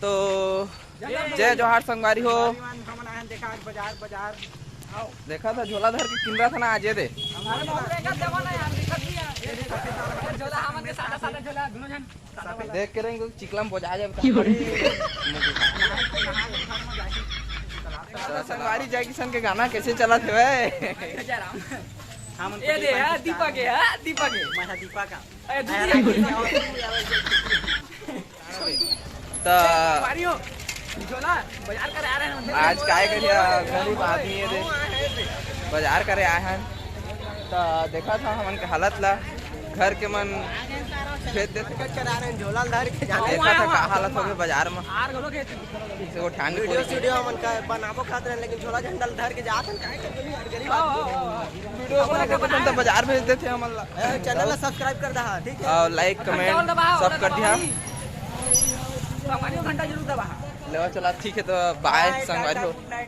तो जय जोहार संगवारी हो। देखा था झोला धर के किन रहा था ना आज दे देख के रहेंगे चिकलम पहुंचा जाए संगवारी जय किशन के गाना कैसे चला थे ये दे है दीपक है दीपक है माथा दीपक का तो झोला बाजार करे आ रहे हैं आज काय करिए गरीब आदमी है बाजार करे आए हैं तो देखा था हमन के हालत ला घर के मन भेज देते चला रहे हैं झोला धर के देखा था का हालत हो गई बाजार में आर घरो के से वो ठंड वीडियो मन का बनाबो खातिर हैं लेकिन झोला झंडा धर के जात हैं काहे कर गरीब आदमी वीडियो बना के तो बाजार भेज देते हमन ला चैनल ला सब्सक्राइब कर दहा ठीक है और लाइक कमेंट सब कर दिया घंटा जरूर दबा ले चला ठीक है तो बाय संगवारी हो।